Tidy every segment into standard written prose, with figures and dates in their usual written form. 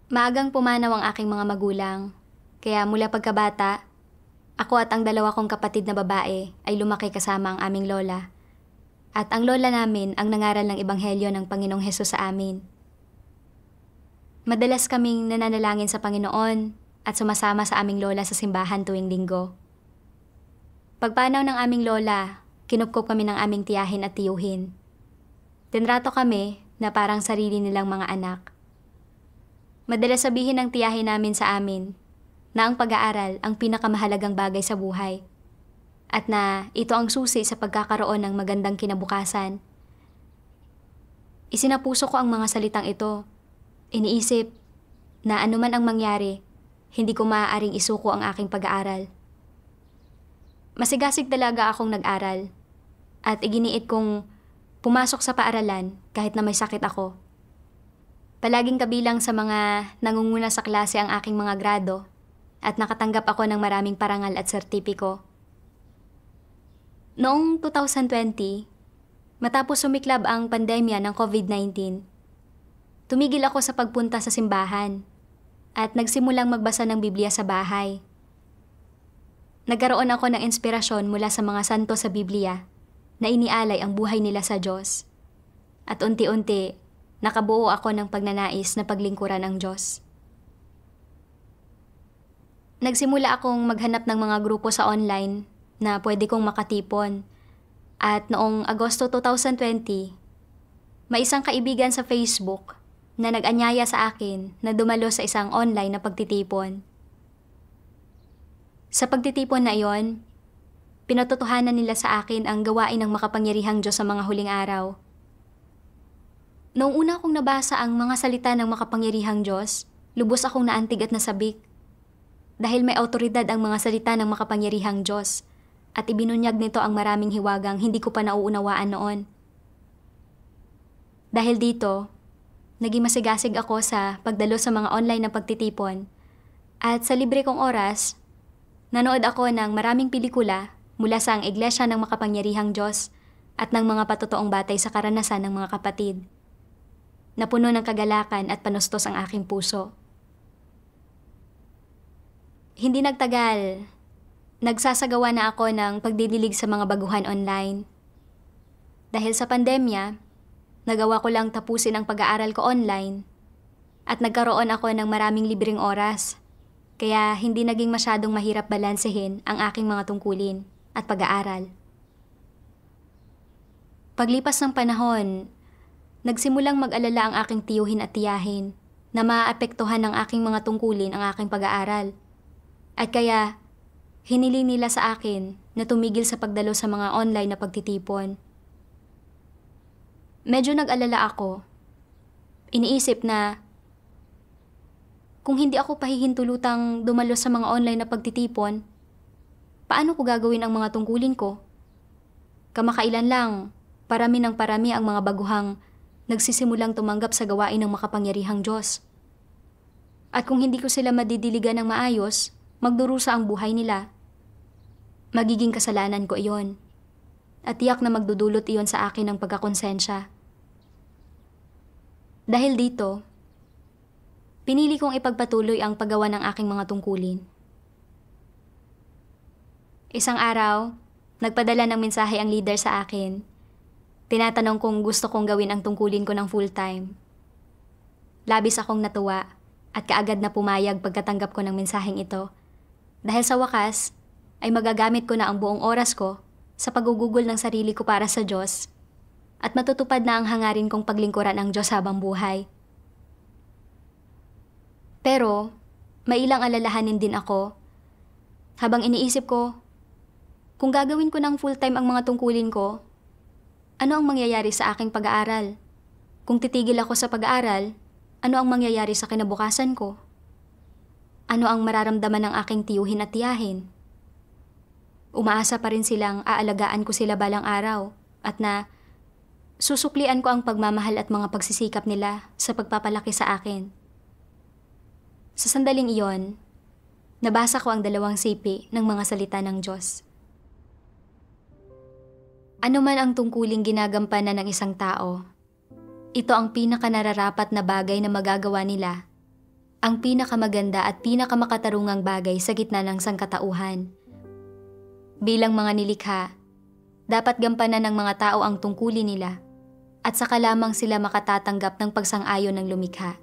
Maagang pumanaw ang aking mga magulang, kaya mula pagkabata, ako at ang dalawa kong kapatid na babae ay lumaki kasama ang aming lola. At ang lola namin ang nangaral ng Ebanghelyo ng Panginoong Hesus sa amin. Madalas kaming nananalangin sa Panginoon at sumasama sa aming lola sa simbahan tuwing linggo. Pagpanaw ng aming lola, kinupkop kami ng aming tiyahin at tiyuhin. Tinrato kami na parang sarili nilang mga anak. Madalas sabihin ng tiyahin namin sa amin na ang pag-aaral ang pinakamahalagang bagay sa buhay at na ito ang susi sa pagkakaroon ng magandang kinabukasan. Isinapuso ko ang mga salitang ito. Iniisip na anuman ang mangyari, hindi ko maaaring isuko ang aking pag-aaral. Masigasig talaga akong nag-aral at iginiit kong pumasok sa paaralan kahit na may sakit ako. Palaging kabilang sa mga nangunguna sa klase ang aking mga grado at nakatanggap ako ng maraming parangal at sertipiko. Noong 2020, matapos sumiklab ang pandemya ng COVID-19, tumigil ako sa pagpunta sa simbahan at nagsimulang magbasa ng Biblia sa bahay. Nagkaroon ako ng inspirasyon mula sa mga santo sa Biblia na inialay ang buhay nila sa Diyos. At unti-unti, nakabuo ako ng pagnanais na paglingkuran ang Diyos. Nagsimula akong maghanap ng mga grupo sa online na pwede kong makatipon. At noong Agosto 2020, may isang kaibigan sa Facebook na nag-anyaya sa akin na dumalo sa isang online na pagtitipon. Sa pagtitipon na iyon, pinatotohanan nila sa akin ang gawain ng makapangyarihang Diyos sa mga huling araw. Noong una kong nabasa ang mga salita ng makapangyarihang Diyos, lubos akong naantig at nasabik. Dahil may autoridad ang mga salita ng makapangyarihang Diyos at ibinunyag nito ang maraming hiwagang hindi ko pa nauunawaan noon. Dahil dito, naging masigasig ako sa pagdalo sa mga online na pagtitipon at sa libre kong oras, nanood ako ng maraming pelikula mula sa ang Iglesia ng Makapangyarihang Diyos at ng mga patotoong batay sa karanasan ng mga kapatid. Napuno ng kagalakan at panustos ang aking puso. Hindi nagtagal, nagsasagawa na ako ng pagdidilig sa mga baguhan online. Dahil sa pandemya, nagawa ko lang tapusin ang pag-aaral ko online at nagkaroon ako ng maraming libreng oras. Kaya hindi naging masyadong mahirap balansehin ang aking mga tungkulin at pag-aaral. Paglipas ng panahon, nagsimulang mag-alala ang aking tiyuhin at tiyahin na maaapektuhan ng aking mga tungkulin ang aking pag-aaral. At kaya, hiniling nila sa akin na tumigil sa pagdalo sa mga online na pagtitipon. Medyo nag-alala ako. Iniisip na kung hindi ako pahihintulutang dumalo sa mga online na pagtitipon, paano ko gagawin ang mga tungkulin ko? Kamakailan lang, parami ng parami ang mga baguhang nagsisimulang tumanggap sa gawain ng makapangyarihang Diyos. At kung hindi ko sila madidiligan ng maayos, magdurusa ang buhay nila. Magiging kasalanan ko iyon. At tiyak na magdudulot iyon sa akin ng pagkakonsensya. Dahil dito, pinili kong ipagpatuloy ang paggawa ng aking mga tungkulin. Isang araw, nagpadala ng mensahe ang leader sa akin. Tinatanong kung gusto kong gawin ang tungkulin ko ng full-time. Labis akong natuwa at kaagad na pumayag pagkatanggap ko ng mensaheng ito. Dahil sa wakas, ay magagamit ko na ang buong oras ko sa pagugugol ng sarili ko para sa Diyos at matutupad na ang hangarin kong paglingkuran ang Diyos habang buhay. Pero, may ilang alalahanin din ako. Habang iniisip ko, kung gagawin ko ng full-time ang mga tungkulin ko, ano ang mangyayari sa aking pag-aaral? Kung titigil ako sa pag-aaral, ano ang mangyayari sa kinabukasan ko? Ano ang mararamdaman ng aking tiyuhin at tiyahin? Umaasa pa rin silang aalagaan ko sila balang araw at na susuklian ko ang pagmamahal at mga pagsisikap nila sa pagpapalaki sa akin. Sa sandaling iyon, nabasa ko ang 2 sipi ng mga salita ng Diyos. Ano man ang tungkuling ginagampanan ng isang tao, ito ang pinakanararapat na bagay na magagawa nila ang pinakamaganda at pinakamakatarungang bagay sa gitna ng sangkatauhan. Bilang mga nilikha, dapat gampanan ng mga tao ang tungkulin nila at saka lamang sila makatatanggap ng pagsang-ayon ng lumikha.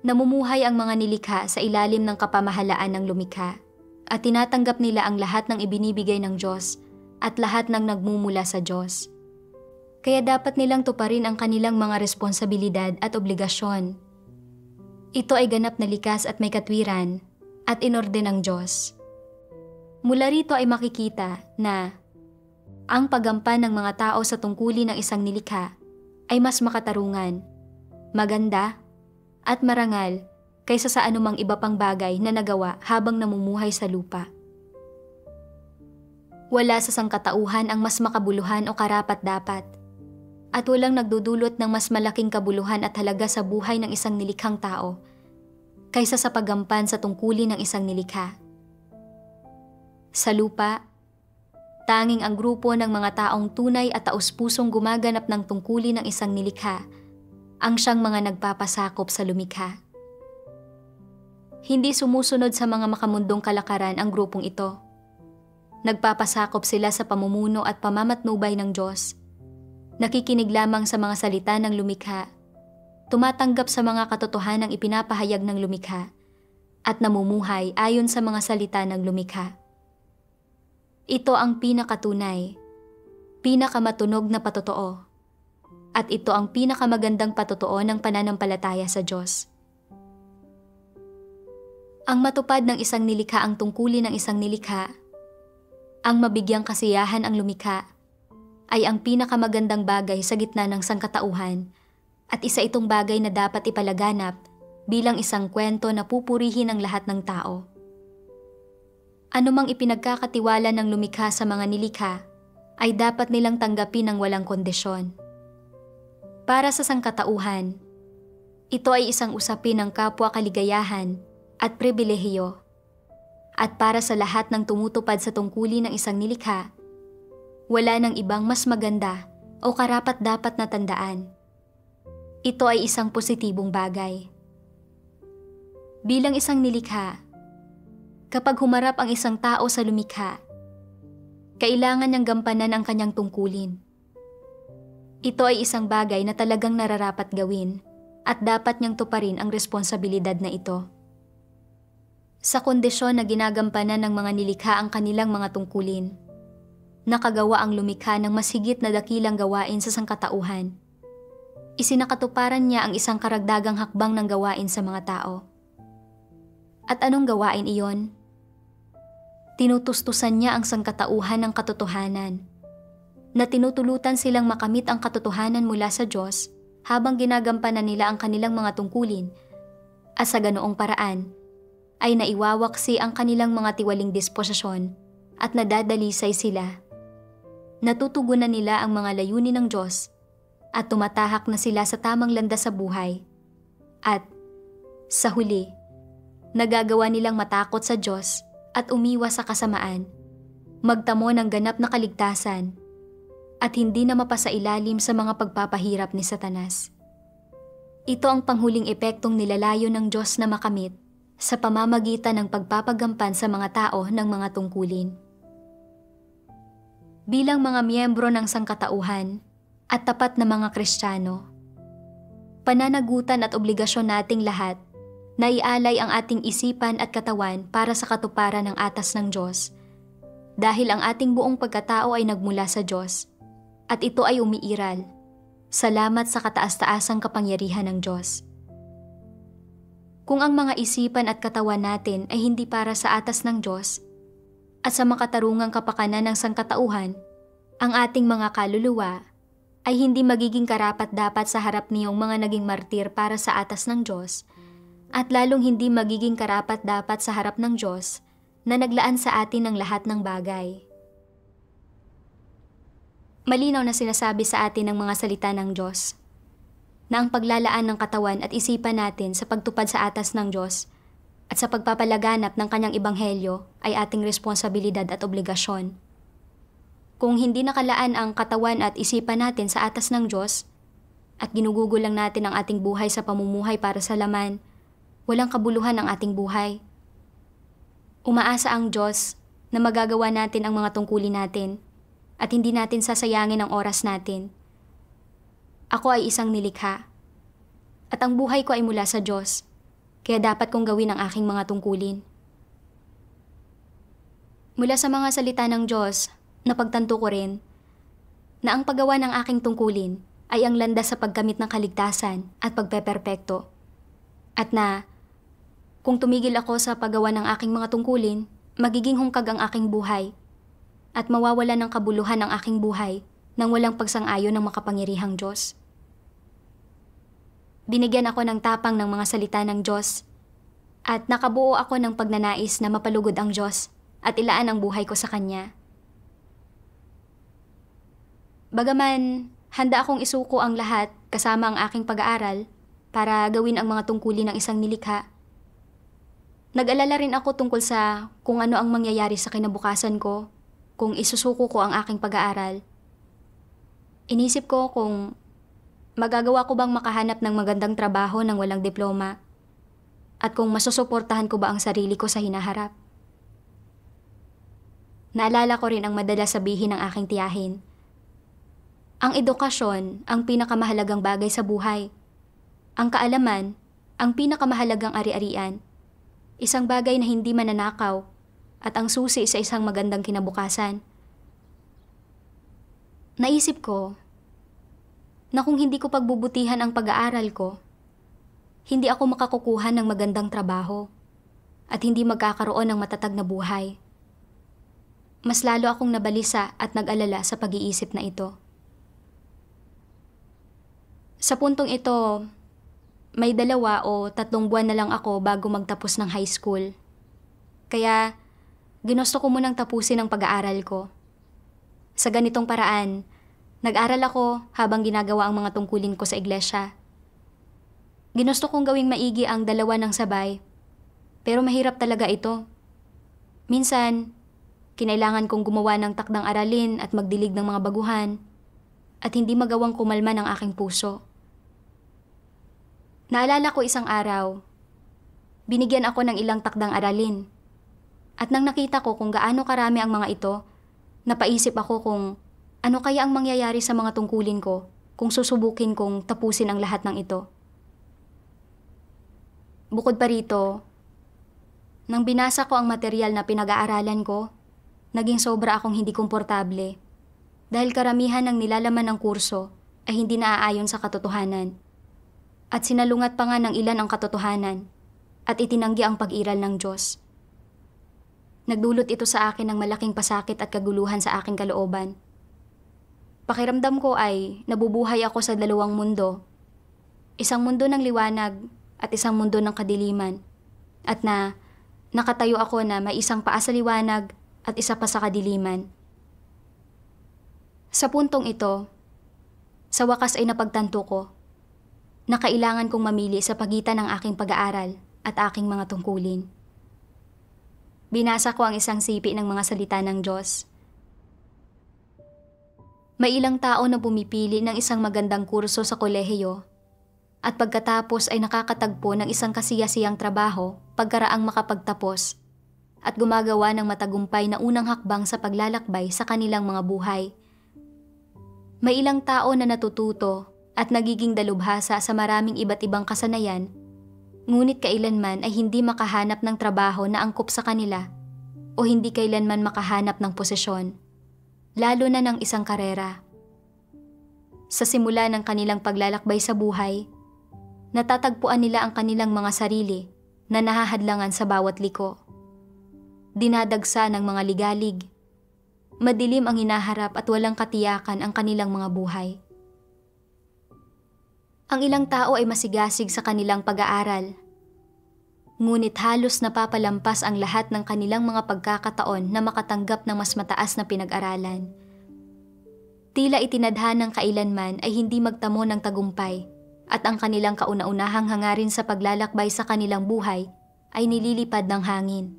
Namumuhay ang mga nilikha sa ilalim ng kapamahalaan ng lumikha at tinatanggap nila ang lahat ng ibinibigay ng Diyos at lahat ng nagmumula sa Diyos. Kaya dapat nilang tuparin ang kanilang mga responsibilidad at obligasyon. Ito ay ganap na likas at may katwiran at inorden ng Diyos. Mula rito ay makikita na ang paggampan ng mga tao sa tungkulin ng isang nilikha ay mas makatarungan, maganda, at marangal kaysa sa anumang iba pang bagay na nagawa habang namumuhay sa lupa. Wala sa sangkatauhan ang mas makabuluhan o karapat-dapat, at walang nagdudulot ng mas malaking kabuluhan at halaga sa buhay ng isang nilikhang tao kaysa sa paggampan sa tungkulin ng isang nilikha. Sa lupa, tanging ang grupo ng mga taong tunay at taus-pusong gumaganap ng tungkulin ng isang nilikha ang siyang mga nagpapasakop sa lumikha. Hindi sumusunod sa mga makamundong kalakaran ang grupong ito. Nagpapasakop sila sa pamumuno at pamamatnubay ng Diyos. Nakikinig lamang sa mga salita ng lumikha, tumatanggap sa mga katotohanang ipinapahayag ng lumikha, at namumuhay ayon sa mga salita ng lumikha. Ito ang pinakatunay, pinakamatunog na patotoo, at ito ang pinakamagandang patotoo ng pananampalataya sa Diyos. Ang matupad ng isang nilikha ang tungkulin ng isang nilikha, ang mabigyang kasiyahan ang lumikha, ay ang pinakamagandang bagay sa gitna ng sangkatauhan at isa itong bagay na dapat ipalaganap bilang isang kwento na pupurihin ng lahat ng tao. Anumang ipinagkakatiwala ng lumikha sa mga nilikha ay dapat nilang tanggapin ng walang kondisyon. Para sa sangkatauhan, ito ay isang usapin ng kapwa kaligayahan at pribilehiyo. At para sa lahat ng tumutupad sa tungkulin ng isang nilikha, wala nang ibang mas maganda o karapat-dapat na tandaan. Ito ay isang positibong bagay. Bilang isang nilikha, kapag humarap ang isang tao sa lumikha, kailangan niyang gampanan ang kanyang tungkulin. Ito ay isang bagay na talagang nararapat gawin at dapat niyang tuparin ang responsibilidad na ito. Sa kondisyon na ginagampanan ng mga nilikha ang kanilang mga tungkulin, nakagawa ang lumikha ng mas higit na dakilang gawain sa sangkatauhan. Isinakatuparan niya ang isang karagdagang hakbang ng gawain sa mga tao. At anong gawain iyon? Tinutustusan niya ang sangkatauhan ng katotohanan, na tinutulutan silang makamit ang katotohanan mula sa Diyos habang ginagampanan nila ang kanilang mga tungkulin, at sa ganoong paraan ay naiwawaksi ang kanilang mga tiwaling disposisyon at nadadalisay sila. Natutugunan nila ang mga layunin ng Diyos at tumatahak na sila sa tamang landas sa buhay. At, sa huli, nagagawa nilang matakot sa Diyos at umiwas sa kasamaan, magtamo ng ganap na kaligtasan, at hindi na mapasailalim sa mga pagpapahirap ni Satanas. Ito ang panghuling epektong nilalayo ng Diyos na makamit sa pamamagitan ng pagpapagampan sa mga tao ng mga tungkulin. Bilang mga miyembro ng sangkatauhan at tapat na mga Kristiyano, pananagutan at obligasyon nating lahat na ialay ang ating isipan at katawan para sa katuparan ng atas ng Diyos, dahil ang ating buong pagkatao ay nagmula sa Diyos at ito ay umiiral, salamat sa kataas-taasang kapangyarihan ng Diyos. Kung ang mga isipan at katawan natin ay hindi para sa atas ng Diyos, at sa makatarungang kapakanan ng sangkatauhan, ang ating mga kaluluwa ay hindi magiging karapat-dapat sa harap niyong mga naging martir para sa atas ng Diyos, at lalong hindi magiging karapat-dapat sa harap ng Diyos na naglaan sa atin ng lahat ng bagay. Malinaw na sinasabi sa atin ng mga salita ng Diyos na ang paglalaan ng katawan at isipan natin sa pagtupad sa atas ng Diyos at sa pagpapalaganap ng kanyang ebanghelyo ay ating responsibilidad at obligasyon. Kung hindi nakalaan ang katawan at isipan natin sa atas ng Diyos, at ginugugol lang natin ang ating buhay sa pamumuhay para sa laman, walang kabuluhan ang ating buhay. Umaasa ang Diyos na magagawa natin ang mga tungkulin natin at hindi natin sasayangin ang oras natin. Ako ay isang nilikha at ang buhay ko ay mula sa Diyos, kaya dapat kong gawin ang aking mga tungkulin. Mula sa mga salita ng Diyos, napagtanto ko rin na ang paggawa ng aking tungkulin ay ang landas sa pagkamit ng kaligtasan at pagpeperpekto. At na, kung tumigil ako sa paggawa ng aking mga tungkulin, magiging hungkag ang aking buhay at mawawala ng kabuluhan ang aking buhay nang walang pagsang-ayon ng makapangyarihang Diyos. Binigyan ako ng tapang ng mga salita ng Diyos at nakabuo ako ng pagnanais na mapalugod ang Diyos at ilaan ang buhay ko sa Kanya. Bagaman, handa akong isuko ang lahat kasama ang aking pag-aaral para gawin ang mga tungkulin ng isang nilikha. Nag-alala rin ako tungkol sa kung ano ang mangyayari sa kinabukasan ko kung isusuko ko ang aking pag-aaral. Inisip ko kung magagawa ko bang makahanap ng magandang trabaho nang walang diploma at kung masusuportahan ko ba ang sarili ko sa hinaharap. Naalala ko rin ang madalas sabihin ng aking tiyahin. Ang edukasyon ang pinakamahalagang bagay sa buhay. Ang kaalaman, ang pinakamahalagang ari-arian. Isang bagay na hindi mananakaw at ang susi sa isang magandang kinabukasan. Naisip ko na kung hindi ko pagbubutihan ang pag-aaral ko, hindi ako makakukuha ng magandang trabaho at hindi magkakaroon ng matatag na buhay. Mas lalo akong nabalisa at nag-alala sa pag-iisip na ito. Sa puntong ito, may 2 o 3 buwan na lang ako bago magtapos ng high school. Kaya, ginusto ko munang tapusin ang pag-aaral ko. Sa ganitong paraan, nag-aral ako habang ginagawa ang mga tungkulin ko sa iglesia. Ginusto kong gawing maigi ang 2 ng sabay, pero mahirap talaga ito. Minsan, kinailangan kong gumawa ng takdang aralin at magdilig ng mga baguhan, at hindi magawang kumalma ng aking puso. Naalala ko isang araw, binigyan ako ng ilang takdang aralin. At nang nakita ko kung gaano karami ang mga ito, napaisip ako kung ano kaya ang mangyayari sa mga tungkulin ko kung susubukin kong tapusin ang lahat ng ito. Bukod pa rito, nang binasa ko ang material na pinag-aaralan ko, naging sobra akong hindi komportable dahil karamihan ng nilalaman ng kurso ay hindi naaayon sa katotohanan. At sinalungat pa nga ng ilan ang katotohanan at itinanggi ang pag-iral ng Diyos. Nagdulot ito sa akin ng malaking pasakit at kaguluhan sa aking kalooban. Pakiramdam ko ay nabubuhay ako sa 2 mundo. Isang mundo ng liwanag at isang mundo ng kadiliman. At na nakatayo ako na may isang paa sa liwanag at isa pa sa kadiliman. Sa puntong ito, sa wakas ay napagtanto ko na kailangan kong mamili sa pagitan ng aking pag-aaral at aking mga tungkulin. Binasa ko ang isang sipi ng mga salita ng Diyos. May ilang tao na pumipili ng isang magandang kurso sa kolehiyo at pagkatapos ay nakakatagpo ng isang kasiyasiyang trabaho pagkaraang makapagtapos at gumagawa ng matagumpay na unang hakbang sa paglalakbay sa kanilang mga buhay. May ilang tao na natututo at nagiging dalubhasa sa maraming iba't ibang kasanayan, ngunit kailanman ay hindi makahanap ng trabaho na angkop sa kanila o hindi kailanman makahanap ng posisyon, lalo na ng isang karera. Sa simula ng kanilang paglalakbay sa buhay, natatagpuan nila ang kanilang mga sarili na nahahadlangan sa bawat liko. Dinadagsa ng mga ligalig, madilim ang hinaharap at walang katiyakan ang kanilang mga buhay. Ang ilang tao ay masigasig sa kanilang pag-aaral, ngunit halos napapalampas ang lahat ng kanilang mga pagkakataon na makatanggap ng mas mataas na pinag-aralan. Tila itinadhanang kailanman ay hindi magtamo ng tagumpay at ang kanilang kauna-unahang hangarin sa paglalakbay sa kanilang buhay ay nililipad ng hangin.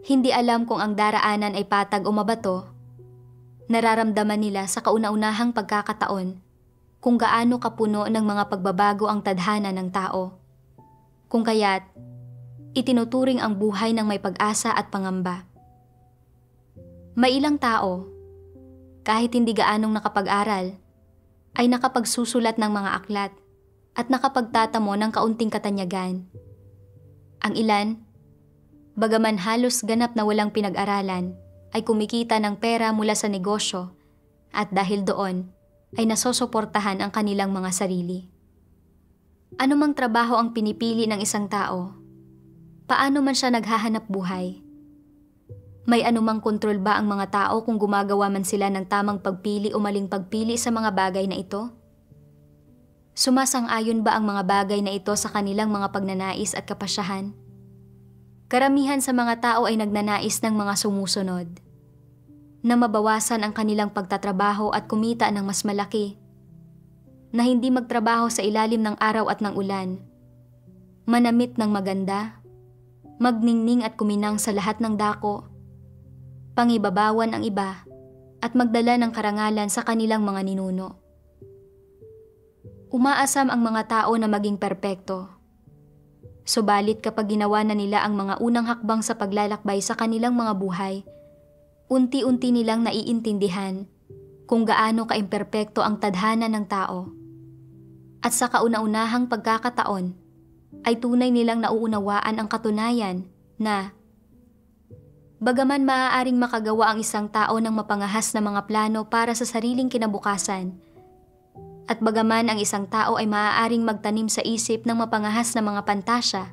Hindi alam kung ang daraanan ay patag o mabato. Nararamdaman nila sa kauna-unahang pagkakataon kung gaano kapuno ng mga pagbabago ang tadhana ng tao. Kung kaya't, itinuturing ang buhay ng may pag-asa at pangamba. May ilang tao, kahit hindi gaanong nakapag-aral, ay nakapagsusulat ng mga aklat at nakapagtatamo ng kaunting katanyagan. Ang ilan, bagaman halos ganap na walang pinag-aralan, ay kumikita ng pera mula sa negosyo at dahil doon ay nasosuportahan ang kanilang mga sarili. Anumang trabaho ang pinipili ng isang tao, paano man siya naghahanap buhay? May anumang kontrol ba ang mga tao kung gumagawa man sila ng tamang pagpili o maling pagpili sa mga bagay na ito? Sumasang-ayon ba ang mga bagay na ito sa kanilang mga pagnanais at kapasyahan? Karamihan sa mga tao ay nagnanais ng mga sumusunod, na mabawasan ang kanilang pagtatrabaho at kumita ng mas malaki, na hindi magtrabaho sa ilalim ng araw at ng ulan, manamit ng maganda, magningning at kuminang sa lahat ng dako, pangibabawan ang iba, at magdala ng karangalan sa kanilang mga ninuno. Umaasam ang mga tao na maging perpekto. Subalit kapag ginawa na nila ang mga unang hakbang sa paglalakbay sa kanilang mga buhay, unti-unti nilang naiintindihan kung gaano kaimperpekto ang tadhana ng tao. At sa kauna-unahang pagkakataon, ay tunay nilang nauunawaan ang katunayan na bagaman maaaring makagawa ang isang tao ng mapangahas na mga plano para sa sariling kinabukasan, at bagaman ang isang tao ay maaaring magtanim sa isip ng mapangahas na mga pantasya,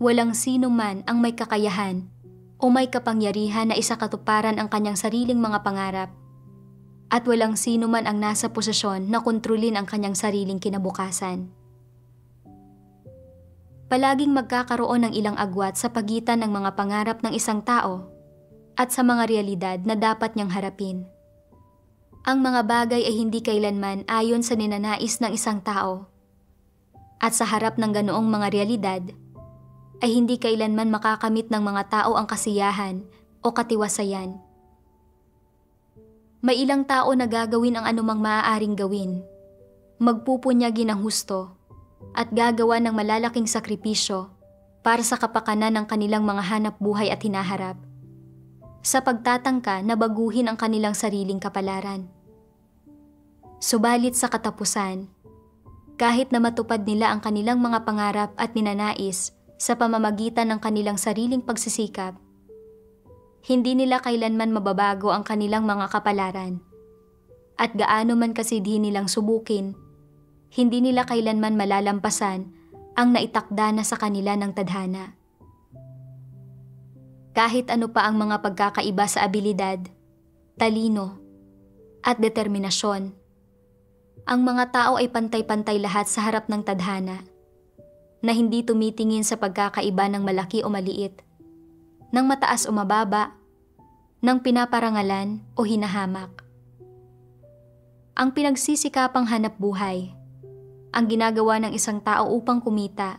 walang sino man ang may kakayahan o may kapangyarihan na isakatuparan ang kanyang sariling mga pangarap, at walang sino man ang nasa posisyon na kontrolin ang kanyang sariling kinabukasan. Palaging magkakaroon ng ilang agwat sa pagitan ng mga pangarap ng isang tao at sa mga realidad na dapat niyang harapin. Ang mga bagay ay hindi kailanman ayon sa ninanais ng isang tao. At sa harap ng ganoong mga realidad, ay hindi kailanman makakamit ng mga tao ang kasiyahan o katiwasayan. May ilang tao na gagawin ang anumang maaaring gawin, magpupunyagi ng husto, at gagawa ng malalaking sakripisyo para sa kapakanan ng kanilang mga hanap buhay at hinaharap, sa pagtatangka na baguhin ang kanilang sariling kapalaran. Subalit sa katapusan, kahit na matupad nila ang kanilang mga pangarap at ninanais sa pamamagitan ng kanilang sariling pagsisikap, hindi nila kailanman mababago ang kanilang mga kapalaran. At gaano man kasidhi nilang subukin, hindi nila kailanman malalampasan ang naitakda na sa kanila ng tadhana. Kahit ano pa ang mga pagkakaiba sa abilidad, talino, at determinasyon, ang mga tao ay pantay-pantay lahat sa harap ng tadhana, na hindi tumitingin sa pagkakaiba ng malaki o maliit, ng mataas o mababa, ng pinaparangalan o hinahamak. Ang pinagsisikapang hanap buhay, ang ginagawa ng isang tao upang kumita,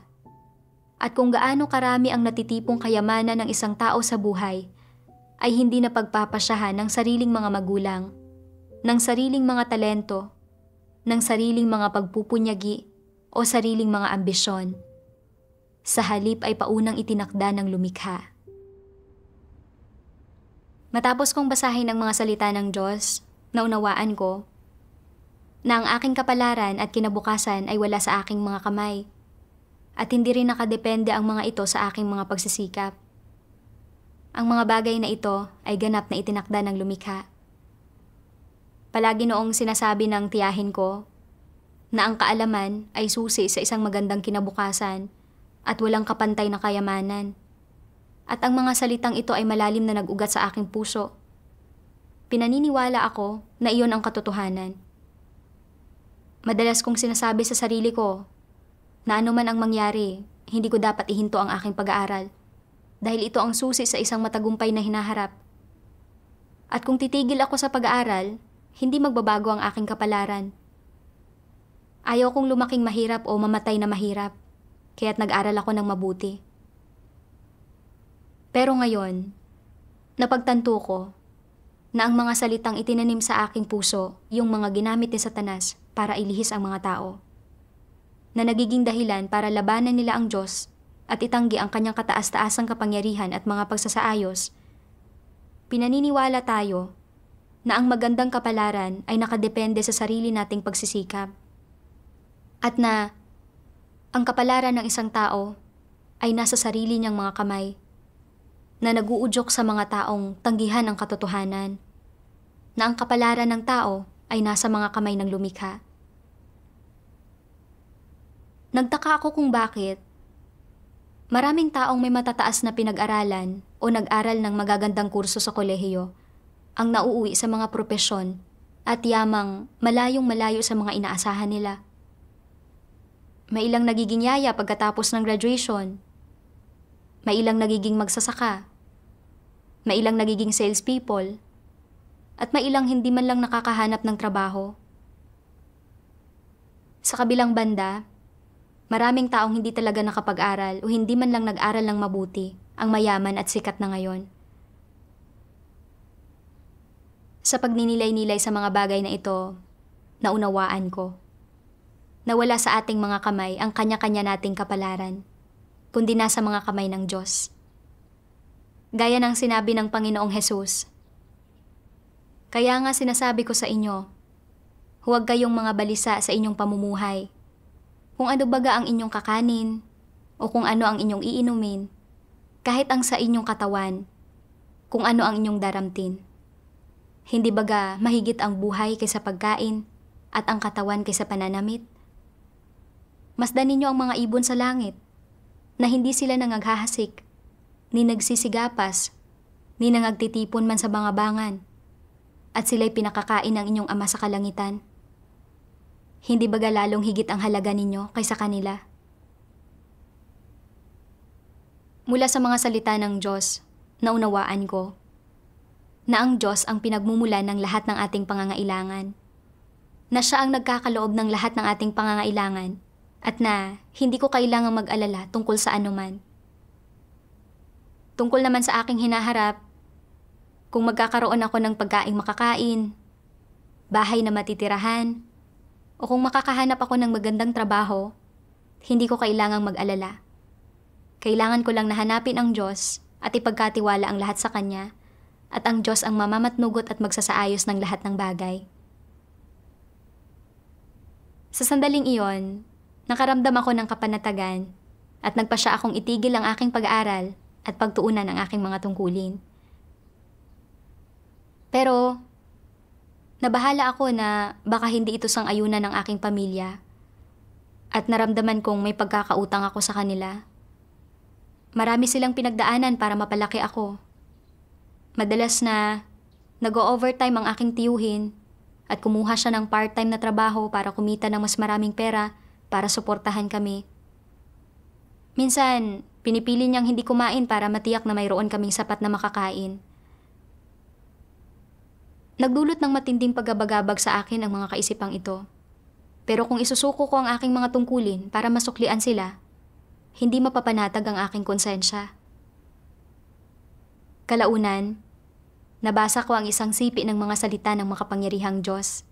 at kung gaano karami ang natitipong kayamanan ng isang tao sa buhay, ay hindi na pagpapasyahan ng sariling mga magulang, ng sariling mga talento, ng sariling mga pagpupunyagi o sariling mga ambisyon. Sa halip ay paunang itinakda ng lumikha. Matapos kong basahin ang mga salita ng Diyos, naunawaan ko na ang aking kapalaran at kinabukasan ay wala sa aking mga kamay, at hindi rin nakadepende ang mga ito sa aking mga pagsisikap. Ang mga bagay na ito ay ganap na itinakda ng lumikha. Palagi noong sinasabi ng tiyahin ko na ang kaalaman ay susi sa isang magandang kinabukasan at walang kapantay na kayamanan, at ang mga salitang ito ay malalim na nag-ugat sa aking puso. Pinaniniwala ako na iyon ang katotohanan. Madalas kong sinasabi sa sarili ko na anuman ang mangyari, hindi ko dapat ihinto ang aking pag-aaral dahil ito ang susi sa isang matagumpay na hinaharap. At kung titigil ako sa pag-aaral, hindi magbabago ang aking kapalaran. Ayaw kong lumaking mahirap o mamatay na mahirap, kaya't nag-aral ako ng mabuti. Pero ngayon, napagtanto ko na ang mga salitang itinanim sa aking puso yung mga ginamit ni Satanas para ilihis ang mga tao. Na nagiging dahilan para labanan nila ang Diyos at itanggi ang kanyang kataas-taasang kapangyarihan at mga pagsasaayos. Pinaniniwala tayo na ang magandang kapalaran ay nakadepende sa sarili nating pagsisikap. At na ang kapalaran ng isang tao ay nasa sarili niyang mga kamay, na naguudyok sa mga taong tanggihan ang katotohanan, na ang kapalaran ng tao ay nasa mga kamay ng lumikha. Nagtaka ako kung bakit maraming taong may matataas na pinag-aralan o nag-aral ng magagandang kurso sa kolehiyo ang nauuwi sa mga propesyon at yamang malayong-malayo sa mga inaasahan nila. May ilang nagiging yaya pagkatapos ng graduation. May ilang nagiging magsasaka. May ilang nagiging salespeople. At may ilang hindi man lang nakakahanap ng trabaho. Sa kabilang banda, maraming taong hindi talaga nakapag-aral o hindi man lang nag-aral ng mabuti ang mayaman at sikat na ngayon. Sa pagninilay-nilay sa mga bagay na ito, naunawaan ko na wala sa ating mga kamay ang kanya-kanya nating kapalaran, kundi nasa mga kamay ng Diyos. Gaya ng sinabi ng Panginoong Hesus, "Kaya nga sinasabi ko sa inyo, huwag kayong mga balisa sa inyong pamumuhay. Kung ano baga ang inyong kakanin, o kung ano ang inyong iinumin, kahit ang sa inyong katawan, kung ano ang inyong daramtin. Hindi baga mahigit ang buhay kaysa pagkain, at ang katawan kaysa pananamit? Masdan ninyo ang mga ibon sa langit, na hindi sila nangaghahasik, ni nagsisigapas, ni nangagtitipon man sa bangabangan, at sila'y pinakakain ng inyong Ama sa kalangitan. Hindi baga lalong higit ang halaga ninyo kaysa kanila?" Mula sa mga salita ng Diyos, naunawaan ko na ang Diyos ang pinagmumulan ng lahat ng ating pangangailangan, na Siya ang nagkakaloob ng lahat ng ating pangangailangan, at na hindi ko kailangang mag-alala tungkol sa anuman. Tungkol naman sa aking hinaharap, kung magkakaroon ako ng pagkaing makakain, bahay na matitirahan, o kung makakahanap ako ng magandang trabaho, hindi ko kailangang mag-alala. Kailangan ko lang na hanapin ang Diyos at ipagkatiwala ang lahat sa Kanya, at ang Diyos ang mamamatnugot at magsasaayos ng lahat ng bagay. Sa sandaling iyon, nakaramdam ako ng kapanatagan at nagpasya akong itigil ang aking pag-aaral at pagtuunan ang aking mga tungkulin. Pero, nabahala ako na baka hindi ito sang-ayunan ng aking pamilya at naramdaman kong may pagkakautang ako sa kanila. Marami silang pinagdaanan para mapalaki ako. Madalas na nag-o-overtime ang aking tiyuhin at kumuha siya ng part-time na trabaho para kumita ng mas maraming pera para suportahan kami. Minsan, pinipili niyang hindi kumain para matiyak na mayroon kaming sapat na makakain. Nagdulot ng matinding paggabagabag sa akin ang mga kaisipang ito. Pero kung isusuko ko ang aking mga tungkulin para masuklian sila, hindi mapapanatag ang aking konsensya. Kalaunan, nabasa ko ang isang sipi ng mga salita ng makapangyarihang Diyos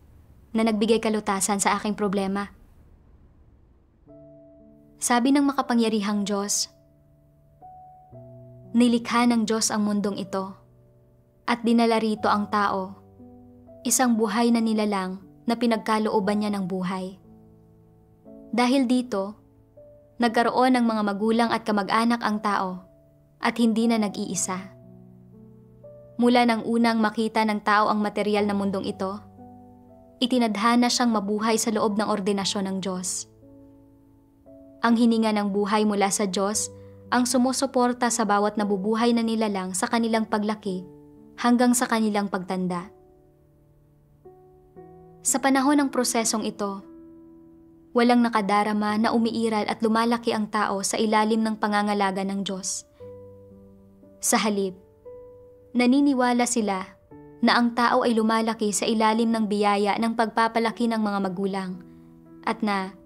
na nagbigay kalutasan sa aking problema. Sabi ng makapangyarihang Diyos, "Nilikha ng Diyos ang mundong ito at dinala rito ang tao, isang buhay na nilalang na pinagkalooban niya ng buhay. Dahil dito, nagkaroon ng mga magulang at kamag-anak ang tao at hindi na nag-iisa. Mula nang unang makita ng tao ang material na mundong ito, itinadhana siyang mabuhay sa loob ng ordinasyon ng Diyos. Ang hininga ng buhay mula sa Diyos ang sumusuporta sa bawat nabubuhay na nilalang sa kanilang paglaki hanggang sa kanilang pagtanda. Sa panahon ng prosesong ito, walang nakadarama na umiiral at lumalaki ang tao sa ilalim ng pangangalaga ng Diyos. Sa halip, naniniwala sila na ang tao ay lumalaki sa ilalim ng biyaya ng pagpapalaki ng mga magulang at na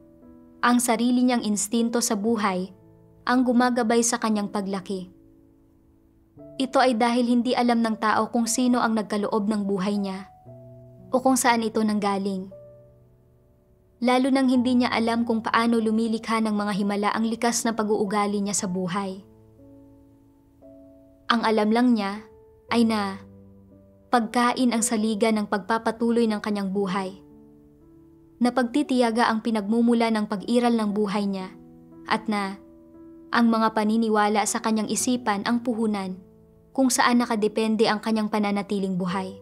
ang sarili niyang instinto sa buhay ang gumagabay sa kanyang paglaki. Ito ay dahil hindi alam ng tao kung sino ang nagkaloob ng buhay niya o kung saan ito nanggaling. Lalo nang hindi niya alam kung paano lumilikha ng mga himala ang likas na pag-uugali niya sa buhay. Ang alam lang niya ay na pagkain ang saliga ng pagpapatuloy ng kanyang buhay, na pagtitiyaga ang pinagmumula ng pag-iral ng buhay niya, at na ang mga paniniwala sa kanyang isipan ang puhunan kung saan nakadepende ang kanyang pananatiling buhay.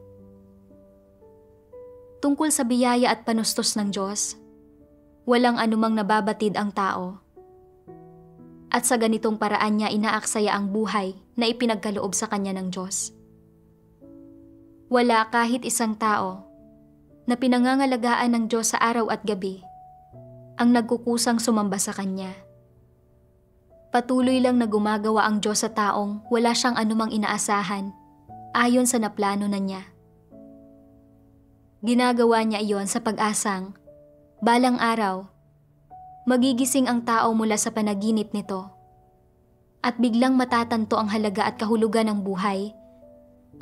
Tungkol sa biyaya at panustos ng Diyos, walang anumang nababatid ang tao. At sa ganitong paraan niya inaaksaya ang buhay na ipinagkaloob sa kanya ng Diyos. Wala kahit isang tao na pinangangalagaan ng Diyos sa araw at gabi ang nagkukusang sumamba sa Kanya. Patuloy lang na gumagawa ang Diyos sa taong wala siyang anumang inaasahan ayon sa naplano na niya. Ginagawa niya iyon sa pag-asang, balang araw, magigising ang tao mula sa panaginip nito at biglang matatanto ang halaga at kahulugan ng buhay,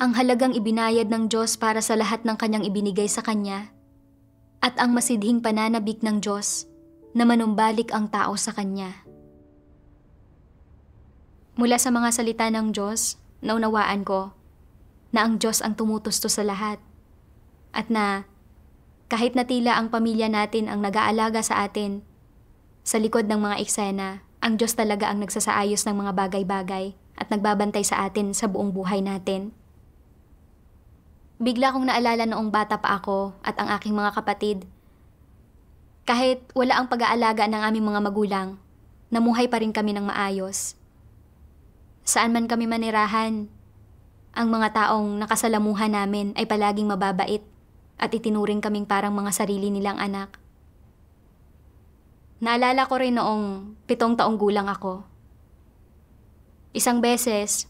ang halagang ibinayad ng Diyos para sa lahat ng kanyang ibinigay sa Kanya, at ang masidhing pananabik ng Diyos na manumbalik ang tao sa Kanya. Mula sa mga salita ng Diyos, naunawaan ko na ang Diyos ang tumutusto sa lahat, at na kahit na tila ang pamilya natin ang nag-aalaga sa atin, sa likod ng mga eksena, ang Diyos talaga ang nagsasaayos ng mga bagay-bagay at nagbabantay sa atin sa buong buhay natin. Bigla kong naalala noong bata pa ako at ang aking mga kapatid. Kahit wala ang pag-aalaga ng aming mga magulang, namuhay pa rin kami ng maayos. Saan man kami manirahan, ang mga taong nakasalamuhan namin ay palaging mababait at itinuring kaming parang mga sarili nilang anak. Naalala ko rin noong 7 taong gulang ako. Isang beses,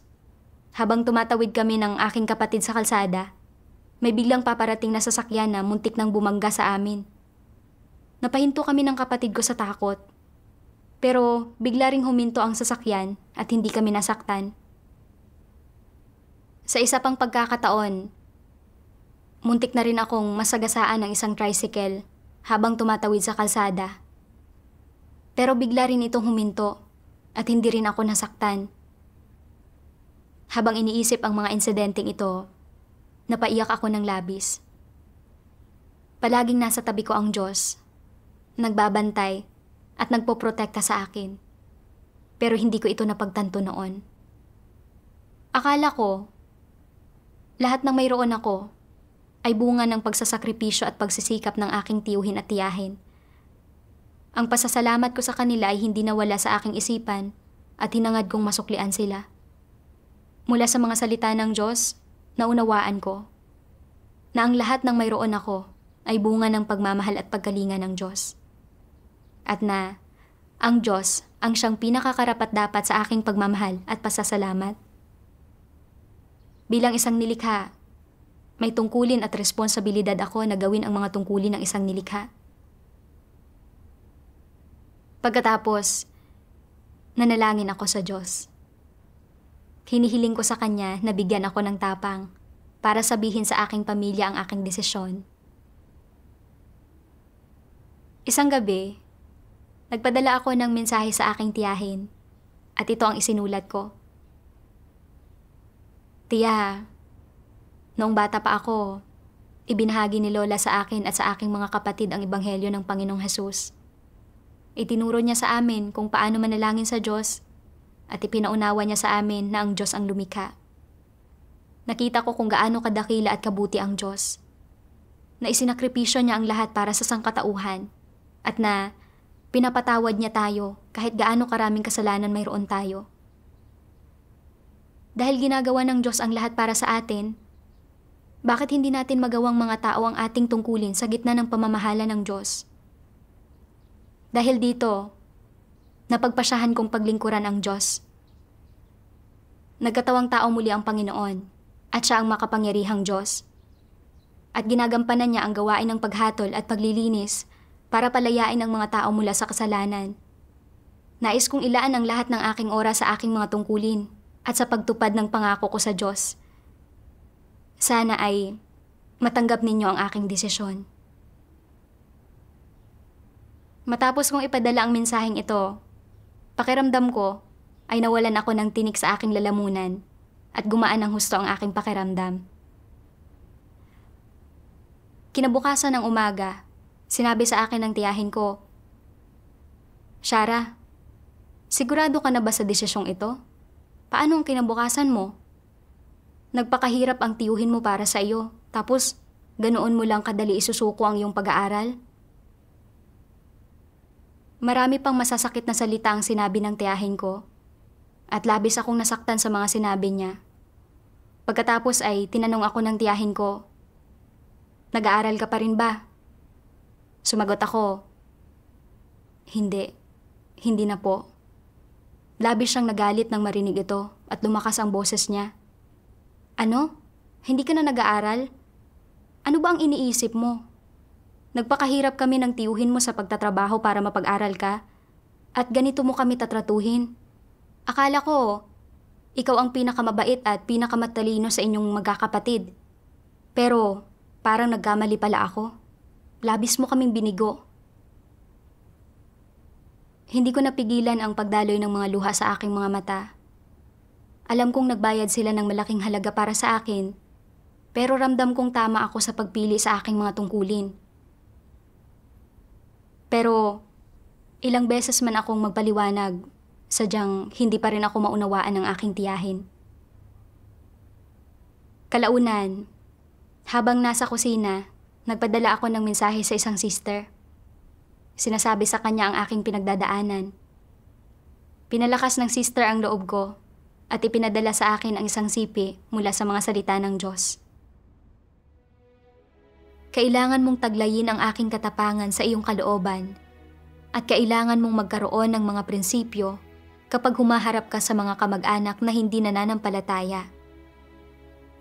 habang tumatawid kami ng aking kapatid sa kalsada, may biglang paparating na sasakyan na muntik nang bumangga sa amin. Napahinto kami ng kapatid ko sa takot. Pero bigla ring huminto ang sasakyan at hindi kami nasaktan. Sa isa pang pagkakataon, muntik na rin akong masagasaan ng isang tricycle habang tumatawid sa kalsada. Pero bigla rin itong huminto at hindi rin ako nasaktan. Habang iniisip ang mga insidenteng ito, napaiyak ako ng labis. Palaging nasa tabi ko ang Diyos, nagbabantay at nagpoprotekta sa akin. Pero hindi ko ito napagtanto noon. Akala ko, lahat ng mayroon ako ay bunga ng pagsasakripisyo at pagsisikap ng aking tiyuhin at tiyahin. Ang pasasalamat ko sa kanila ay hindi nawala sa aking isipan at hinangad kong masuklian sila. Mula sa mga salita ng Diyos, naunawaan ko na ang lahat ng mayroon ako ay bunga ng pagmamahal at pagkalinga ng Diyos. At na ang Diyos ang siyang pinakakarapat-dapat sa aking pagmamahal at pasasalamat. Bilang isang nilikha, may tungkulin at responsibilidad ako na gawin ang mga tungkulin ng isang nilikha. Pagkatapos, nanalangin ako sa Diyos. Hinihiling ko sa Kanya na bigyan ako ng tapang para sabihin sa aking pamilya ang aking desisyon. Isang gabi, nagpadala ako ng mensahe sa aking tiyahin at ito ang isinulat ko. Tiya, noong bata pa ako, ibinahagi ni Lola sa akin at sa aking mga kapatid ang ebanghelyo ng Panginoong Hesus. Itinuro niya sa amin kung paano manalangin sa Diyos at ipinaunawa niya sa amin na ang Diyos ang lumikha. Nakita ko kung gaano kadakila at kabuti ang Diyos, na isinakripisyo niya ang lahat para sa sangkatauhan at na pinapatawad niya tayo kahit gaano karaming kasalanan mayroon tayo. Dahil ginagawa ng Diyos ang lahat para sa atin, bakit hindi natin magawang mga tao ang ating tungkulin sa gitna ng pamamahala ng Diyos? Dahil dito, napagpasyahan kong paglingkuran ang Diyos. Nagkatawang tao muli ang Panginoon at siya ang makapangyarihang Diyos. At ginagampanan niya ang gawain ng paghatol at paglilinis para palayain ang mga tao mula sa kasalanan. Nais kong ilaan ang lahat ng aking oras sa aking mga tungkulin at sa pagtupad ng pangako ko sa Diyos. Sana ay matanggap ninyo ang aking desisyon. Matapos kong ipadala ang mensaheng ito, pakiramdam ko ay nawalan ako ng tinik sa aking lalamunan at gumaan ng husto ang aking pakiramdam. Kinabukasan ng umaga, sinabi sa akin ng tiyahin ko, "Shara, sigurado ka na ba sa desisyong ito? Paano ang kinabukasan mo? Nagpakahirap ang tiyuhin mo para sa iyo, tapos ganoon mo lang kadali isusuko ang iyong pag-aaral?" Marami pang masasakit na salita ang sinabi ng tiyahin ko at labis akong nasaktan sa mga sinabi niya. Pagkatapos ay tinanong ako ng tiyahin ko, "Nag-aaral ka pa rin ba?" Sumagot ako, Hindi na po." Labis siyang nagalit nang marinig ito at lumakas ang boses niya. "Ano? Hindi ka na nag-aaral? Ano ba ang iniisip mo? Nagpakahirap kami ng tiyuhin mo sa pagtatrabaho para mapag-aral ka at ganito mo kami tatratuhin. Akala ko, ikaw ang pinakamabait at pinakamatalino sa inyong magkakapatid. Pero parang nagkamali pala ako. Labis mo kaming binigo." Hindi ko napigilan ang pagdaloy ng mga luha sa aking mga mata. Alam kong nagbayad sila ng malaking halaga para sa akin, pero ramdam kong tama ako sa pagpili sa aking mga tungkulin. Pero ilang beses man akong magpaliwanag, sadyang hindi pa rin ako maunawaan ng aking tiyahin. Kalaunan, habang nasa kusina, nagpadala ako ng mensahe sa isang sister. Sinasabi sa kanya ang aking pinagdadaanan. Pinalakas ng sister ang loob ko at ipinadala sa akin ang isang sipi mula sa mga salita ng Diyos. "Kailangan mong taglayin ang aking katapangan sa iyong kalooban at kailangan mong magkaroon ng mga prinsipyo kapag humaharap ka sa mga kamag-anak na hindi nananampalataya.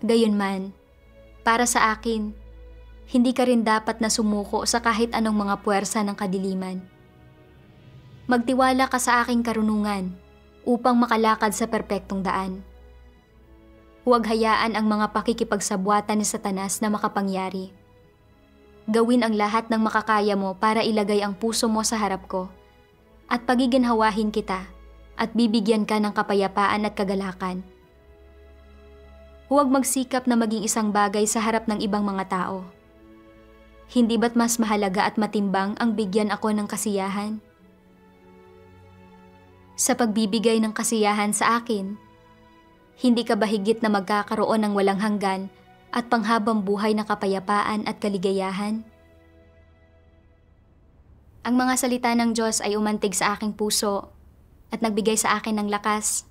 Gayunman, para sa akin, hindi ka rin dapat na sumuko sa kahit anong mga puwersa ng kadiliman. Magtiwala ka sa aking karunungan upang makalakad sa perpektong daan. Huwag hayaan ang mga pakikipagsabwatan ni Satanas na makapangyari. Gawin ang lahat ng makakaya mo para ilagay ang puso mo sa harap ko at pagiginhawahin kita at bibigyan ka ng kapayapaan at kagalakan. Huwag magsikap na maging isang bagay sa harap ng ibang mga tao. Hindi ba't mas mahalaga at matimbang ang bigyan ako ng kasiyahan? Sa pagbibigay ng kasiyahan sa akin, hindi ka ba higit na magkakaroon ng walang hanggan at panghabang buhay na kapayapaan at kaligayahan? Ang mga salita ng Diyos ay umantig sa aking puso at nagbigay sa akin ng lakas.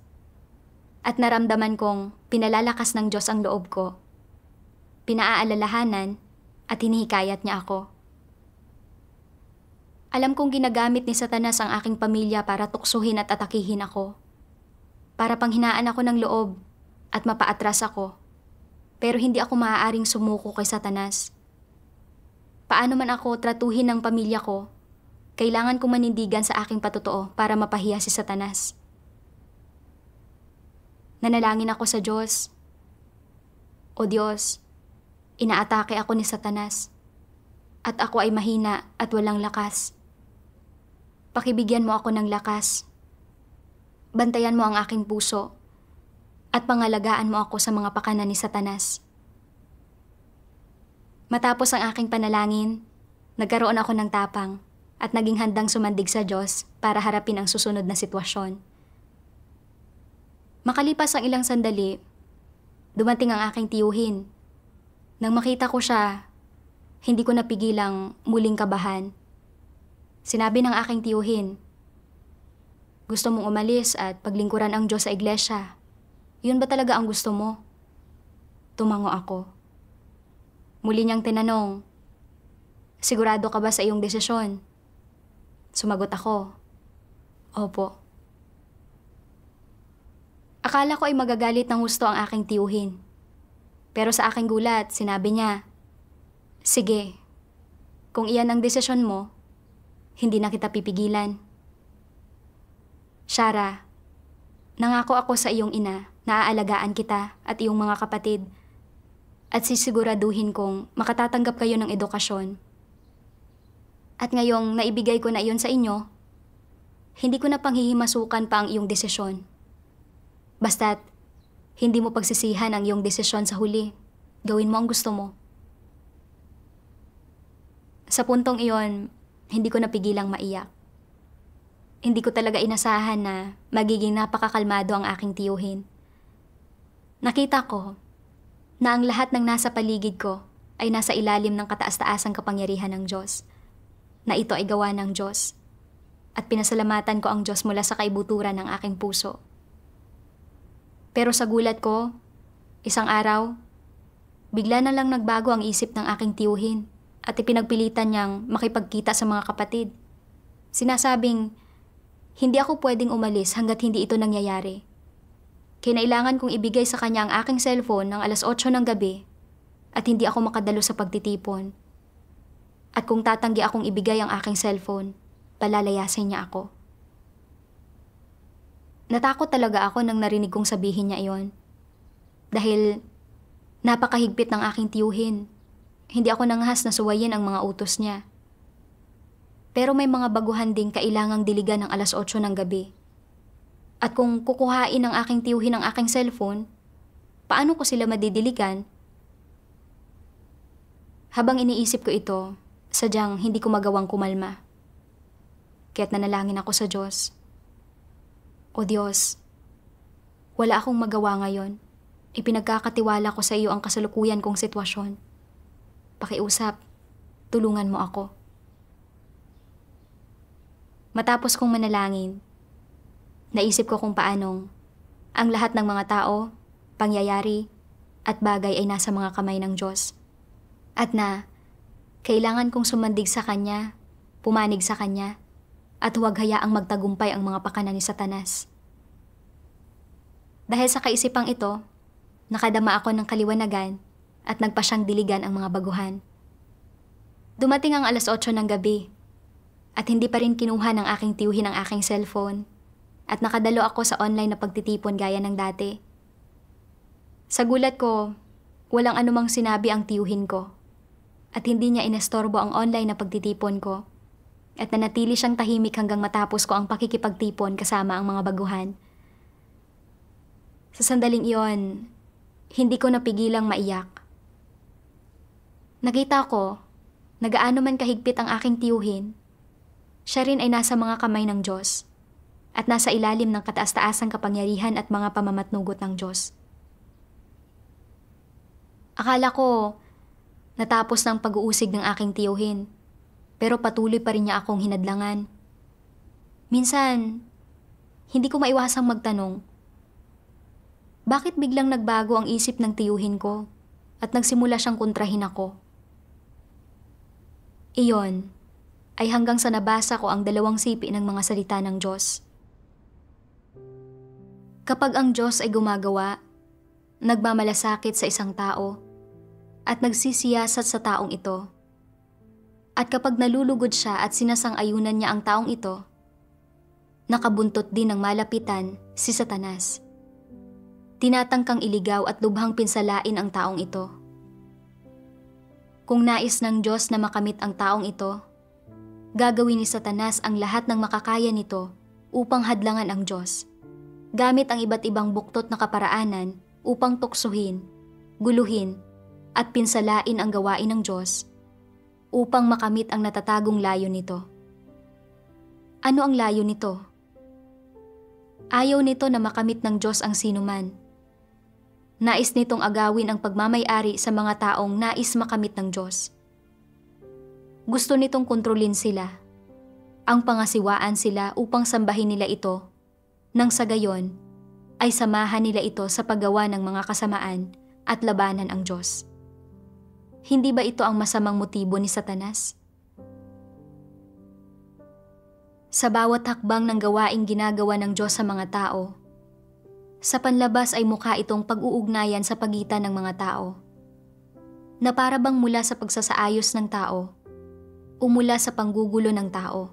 At naramdaman kong pinalalakas ng Diyos ang loob ko. Pinaaalalahanan at hinihikayat niya ako. Alam kong ginagamit ni Satanas ang aking pamilya para tuksuhin at atakihin ako. Para panghinaan ako ng loob at mapaatras ako. Pero hindi ako maaaring sumuko kay Satanas. Paano man ako tratuhin ng pamilya ko, kailangan kong manindigan sa aking patotoo para mapahiya si Satanas. Nanalangin ako sa Diyos. O Diyos, inaatake ako ni Satanas at ako ay mahina at walang lakas. Pakibigyan mo ako ng lakas. Bantayan mo ang aking puso at pangalagaan mo ako sa mga pakana ni Satanas. Matapos ang aking panalangin, nagkaroon ako ng tapang at naging handang sumandig sa Diyos para harapin ang susunod na sitwasyon. Makalipas ang ilang sandali, dumating ang aking tiyuhin. Nang makita ko siya, hindi ko napigilang muling kabahan. Sinabi ng aking tiyuhin, "Gusto mong umalis at paglingkuran ang Diyos sa iglesia. Yun ba talaga ang gusto mo?" Tumango ako. Muli niyang tinanong, "Sigurado ka ba sa iyong desisyon?" Sumagot ako, "Opo." Akala ko ay magagalit ng husto ang aking tiyuhin. Pero sa aking gulat, sinabi niya, "Sige, kung iyan ang desisyon mo, hindi na kita pipigilan. Shara, nangako ako sa iyong ina naaalagaan kita at iyong mga kapatid at sisiguraduhin kong makatatanggap kayo ng edukasyon. At ngayong naibigay ko na iyon sa inyo, hindi ko na panghihimasukan pa ang iyong desisyon. Basta't hindi mo pagsisihan ang iyong desisyon sa huli. Gawin mo ang gusto mo. Sa puntong iyon, hindi ko napigilang maiyak. Hindi ko talaga inasahan na magiging napakakalmado ang aking tiyuhin. Nakita ko na ang lahat ng nasa paligid ko ay nasa ilalim ng kataas-taasang kapangyarihan ng Diyos, na ito ay gawa ng Diyos, at pinasalamatan ko ang Diyos mula sa kaibuturan ng aking puso. Pero sa gulat ko, isang araw, bigla na lang nagbago ang isip ng aking tiyuhin at ipinagpilitan niyang makipagkita sa mga kapatid. Sinasabing, hindi ako pwedeng umalis hanggat hindi ito nangyayari. Kinailangan kong ibigay sa kanya ang aking cellphone ng 8:00 ng gabi at hindi ako makadalo sa pagtitipon. At kung tatanggi akong ibigay ang aking cellphone, palalayasin niya ako. Natakot talaga ako nang narinig kong sabihin niya iyon. Dahil napakahigpit ng aking tiyuhin. Hindi ako nanghas na suwayin ang mga utos niya. Pero may mga baguhan ding kailangang diligan ng 8:00 ng gabi. At kung kukuhain ng aking tiyuhin ang aking cellphone, paano ko sila madidiligan? Habang iniisip ko ito, sadyang hindi ko magawang kumalma. Kaya't nanalangin ako sa Diyos. O Diyos, wala akong magawa ngayon. Ipinagkakatiwala ko sa iyo ang kasalukuyan kong sitwasyon. Pakiusap, tulungan mo ako. Matapos kong manalangin, naisip ko kung paanong ang lahat ng mga tao, pangyayari, at bagay ay nasa mga kamay ng Diyos. At na, kailangan kong sumandig sa Kanya, pumanig sa Kanya, at huwag hayaang magtagumpay ang mga pakana ni Satanas. Dahil sa kaisipang ito, nakadama ako ng kaliwanagan at nagpa siyang diligan ang mga baguhan. Dumating ang 8:00 ng gabi at hindi pa rin kinuha ng aking tiyuhin ang aking cellphone at nakadalo ako sa online na pagtitipon gaya ng dati. Sa gulat ko, walang anumang sinabi ang tiyuhin ko at hindi niya inestorbo ang online na pagtitipon ko at nanatili siyang tahimik hanggang matapos ko ang pakikipagtipon kasama ang mga baguhan. Sa sandaling iyon, hindi ko napigilang maiyak. Nakita ko, nagaano man kahigpit ang aking tiyuhin, siya rin ay nasa mga kamay ng Diyos at nasa ilalim ng kataas-taasang kapangyarihan at mga pamamatnugot ng Diyos. Akala ko, natapos ng pag-uusig ng aking tiyuhin, pero patuloy pa rin niya akong hinadlangan. Minsan, hindi ko maiwasang magtanong, bakit biglang nagbago ang isip ng tiyuhin ko at nagsimula siyang kontrahin ako? Iyon ay hanggang sa nabasa ko ang 2 sipi ng mga salita ng Diyos. Kapag ang Diyos ay gumagawa, nagmamalasakit sa isang tao at nagsisiyasat sa taong ito. At kapag nalulugod siya at sinasang-ayunan niya ang taong ito, nakabuntot din ng malapitan si Satanas. Tinatangkang iligaw at lubhang pinsalain ang taong ito. Kung nais ng Diyos na makamit ang taong ito, gagawin ni Satanas ang lahat ng makakaya nito upang hadlangan ang Diyos, gamit ang iba't ibang buktot na kaparaanan upang tuksuhin, guluhin, at pinsalain ang gawain ng Diyos upang makamit ang natatagong layo nito. Ano ang layo nito? Ayaw nito na makamit ng Diyos ang sinuman. Nais nitong agawin ang pagmamay-ari sa mga taong nais makamit ng Diyos. Gusto nitong kontrolin sila, ang pangasiwaan sila upang sambahin nila ito, nang sa gayon ay samahan nila ito sa paggawa ng mga kasamaan at labanan ang Diyos. Hindi ba ito ang masamang motibo ni Satanas? Sa bawat hakbang ng gawaing ginagawa ng Diyos sa mga tao, sa panlabas ay mukha itong pag-uugnayan sa pagitan ng mga tao, na para bang mula sa pagsasaayos ng tao o mula sa panggugulo ng tao.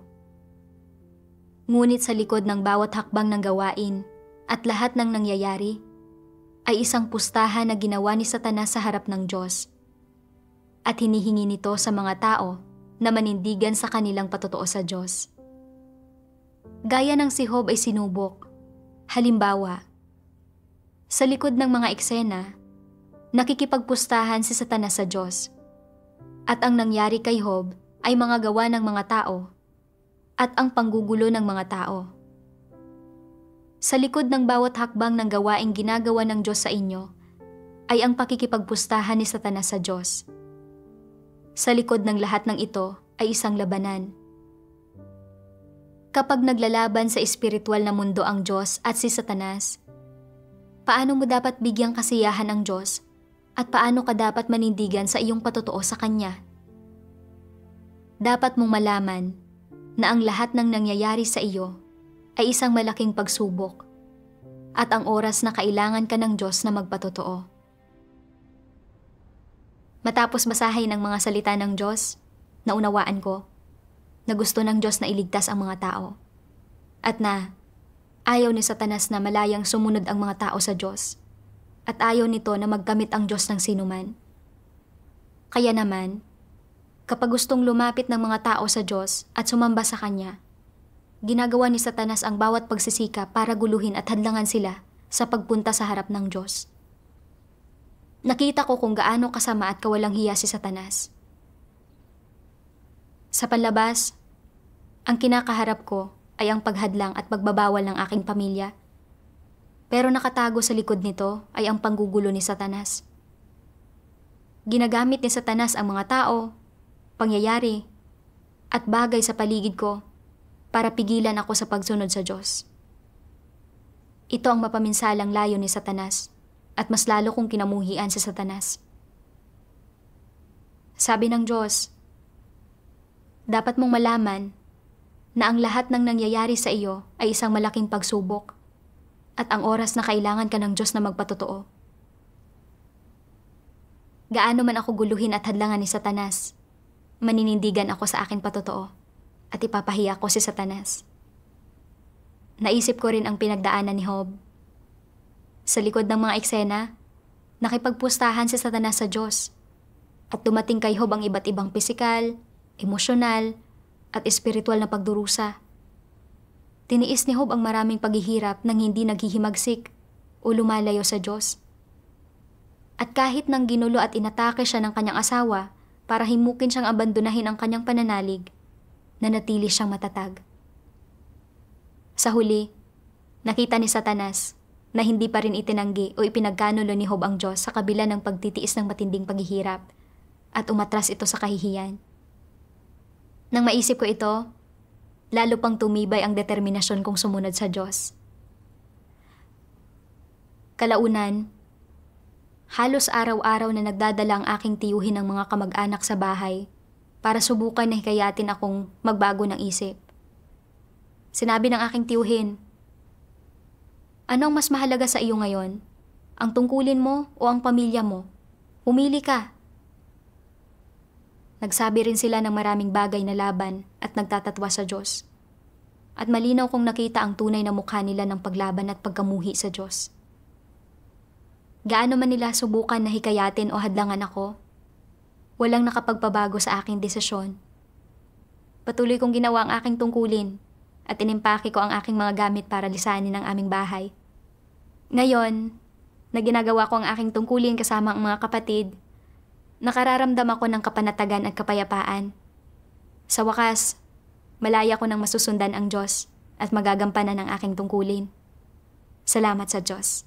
Ngunit sa likod ng bawat hakbang ng gawain at lahat ng nangyayari, ay isang pustahan na ginawa ni Satanas sa harap ng Diyos. At hinihingi nito sa mga tao na manindigan sa kanilang patotoo sa Diyos. Gaya ng si Job ay sinubok. Halimbawa, sa likod ng mga eksena, nakikipagpustahan si Satanas sa Diyos. At ang nangyari kay Job ay mga gawa ng mga tao at ang panggugulo ng mga tao. Sa likod ng bawat hakbang ng gawaing ginagawa ng Diyos sa inyo ay ang pakikipagpustahan ni Satanas sa Diyos. Sa likod ng lahat ng ito ay isang labanan. Kapag naglalaban sa espiritual na mundo ang Diyos at si Satanas, paano mo dapat bigyang kasiyahan ang Diyos at paano ka dapat manindigan sa iyong patotoo sa Kanya? Dapat mong malaman na ang lahat ng nangyayari sa iyo ay isang malaking pagsubok at ang oras na kailangan ka ng Diyos na magpatotoo. Matapos basahin ang mga salita ng Diyos, naunawaan ko na gusto ng Diyos na iligtas ang mga tao at na ayaw ni Satanas na malayang sumunod ang mga tao sa Diyos at ayaw nito na magkamit ang Diyos ng sinuman. Kaya naman, kapag gustong lumapit ng mga tao sa Diyos at sumamba sa Kanya, ginagawa ni Satanas ang bawat pagsisikap para guluhin at hadlangan sila sa pagpunta sa harap ng Diyos. Nakita ko kung gaano kasama at kawalang hiya si Satanas. Sa panlabas, ang kinakaharap ko ay ang paghadlang at pagbabawal ng aking pamilya. Pero nakatago sa likod nito ay ang panggugulo ni Satanas. Ginagamit ni Satanas ang mga tao, pangyayari, at bagay sa paligid ko para pigilan ako sa pagsunod sa Diyos. Ito ang mapaminsalang layo ni Satanas at mas lalo kong kinamuhian si Satanas. Sabi ng Diyos, dapat mong malaman na ang lahat ng nangyayari sa iyo ay isang malaking pagsubok at ang oras na kailangan ka ng Diyos na magpatotoo. Gaano man ako guluhin at hadlangan ni Satanas, maninindigan ako sa aking patotoo at ipapahiya ko si Satanas. Naisip ko rin ang pinagdaanan ni Job. Sa likod ng mga eksena, nakipagpustahan si Satanas sa Diyos at dumating kay Job ang iba't ibang pisikal, emosyonal, at espiritual na pagdurusa. Tiniis ni Job ang maraming paghihirap nang hindi naghihimagsik o lumalayo sa Diyos. At kahit nang ginulo at inatake siya ng kanyang asawa para himukin siyang abandonahin ang kanyang pananalig, nanatili siyang matatag. Sa huli, nakita ni Satanas na hindi pa rin itinanggi o ipinagkanulo ni Job ang Diyos sa kabila ng pagtitiis ng matinding paghihirap at umatras ito sa kahihiyan. Nang maisip ko ito, lalo pang tumibay ang determinasyon kong sumunod sa Diyos. Kalaunan, halos araw-araw na nagdadala ang aking tiyuhin ng mga kamag-anak sa bahay para subukan na hikayatin akong magbago ng isip. Sinabi ng aking tiyuhin, "Ano ang mas mahalaga sa iyo ngayon? Ang tungkulin mo o ang pamilya mo? Pumili ka." Nagsabi rin sila ng maraming bagay na laban at nagtatatwa sa Diyos. At malinaw kong nakita ang tunay na mukha nila ng paglaban at pagkamuhi sa Diyos. Gaano man nila subukan na hikayatin o hadlangan ako, walang nakapagpabago sa aking desisyon. Patuloy kong ginawa ang aking tungkulin at inimpake ko ang aking mga gamit para lisanin ang aming bahay. Ngayon, na ginagawa ko ang aking tungkulin kasama ang mga kapatid, nakararamdam ako ng kapanatagan at kapayapaan. Sa wakas, malaya ko nang masusundan ang Diyos at magagampanan ang aking tungkulin. Salamat sa Diyos.